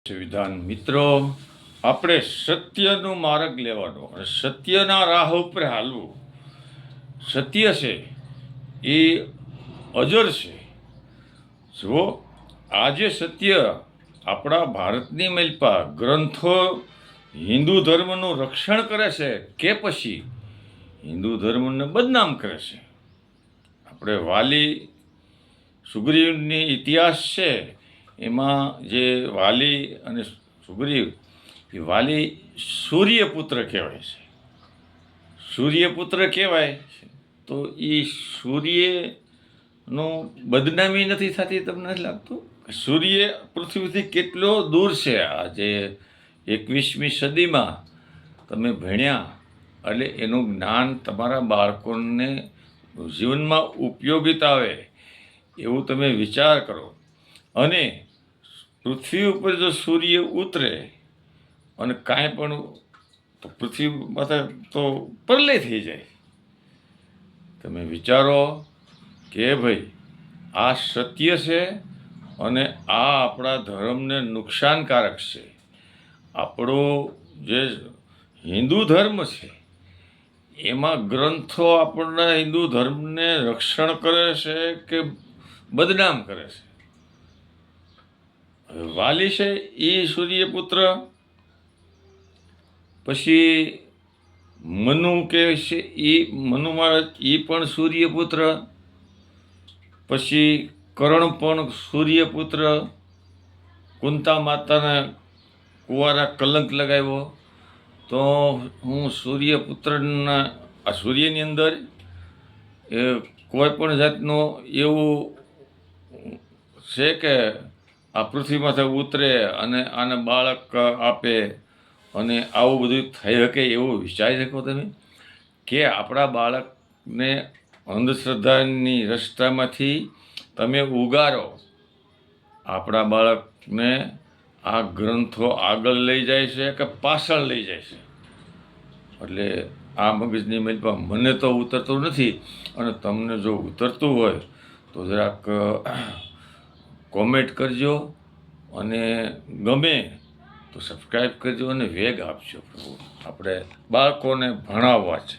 વિધાન મિત્રો, આપણે સત્યનો માર્ગ લેવાનો અને સત્યના રાહ ઉપર હાલવું. સત્ય છે એ અજર છે. જુઓ, આજે સત્ય આપણા ભારતની મલપા ગ્રંથો હિન્દુ ધર્મનું રક્ષણ કરે છે કે પછી હિન્દુ ધર્મને બદનામ કરે છે. આપણે વાલી સુગ્રીવની ઇતિહાસ છે, એમાં જે વાલી અને સુગ્રીવ, એ વાલી સૂર્યપુત્ર કહેવાય છે. સૂર્યપુત્ર કહેવાય તો એ સૂર્યનો બદનામી નથી થતી? તમને નથી લાગતું? સૂર્ય પૃથ્વીથી કેટલો દૂર છે. આજે 21મી સદીમાં તમે ભણ્યા એટલે એનું જ્ઞાન તમારા બાળકોને જીવનમાં ઉપયોગિતા આવે એવું તમે વિચાર કરો. અને પૃથ્વી ઉપર જો સૂર્ય ઉતરે અને કાંઈ પણ તો પૃથ્વી માથે તો પ્રલય થઈ જાય. તમે વિચારો કે ભાઈ આ સત્ય છે અને આ આપણા ધર્મને નુકસાનકારક છે. આપણો જે હિન્દુ ધર્મ છે એમાં ગ્રંથો આપણને હિન્દુ ધર્મને રક્ષણ કરે છે કે બદનામ કરે છે? વાલી છે એ સૂર્યપુત્ર, પછી મનુ કે છે એ મનુ મહારાજ એ પણ સૂર્યપુત્ર, પછી કર્ણ પણ સૂર્યપુત્ર. કુંતા માતાને કુંવારા કલંક લગાવ્યો તો હું સૂર્યપુત્રના આ સૂર્યની અંદર એ કોઈ પણ જાતનો એવું છે કે આ પૃથ્વીમાંથી ઉતરે અને આને બાળક આપે અને આવું બધું થઈ શકે એવું વિચારી શકો તમે? કે આપણા બાળકને અંધશ્રદ્ધાની રસ્તામાંથી તમે ઉગારો. આપણા બાળકને આ ગ્રંથો આગળ લઈ જાય છે કે પાછળ લઈ જાય છે? એટલે આ મગજની મલપા મને તો ઉતરતું નથી. અને તમને જો ઉતરતું હોય તો જરાક કોમેન્ટ કરજો, અને ગમે તો સબસ્ક્રાઈબ કરજો અને વેગ આપજો. આપણે બાળકોને ભણાવવા છે.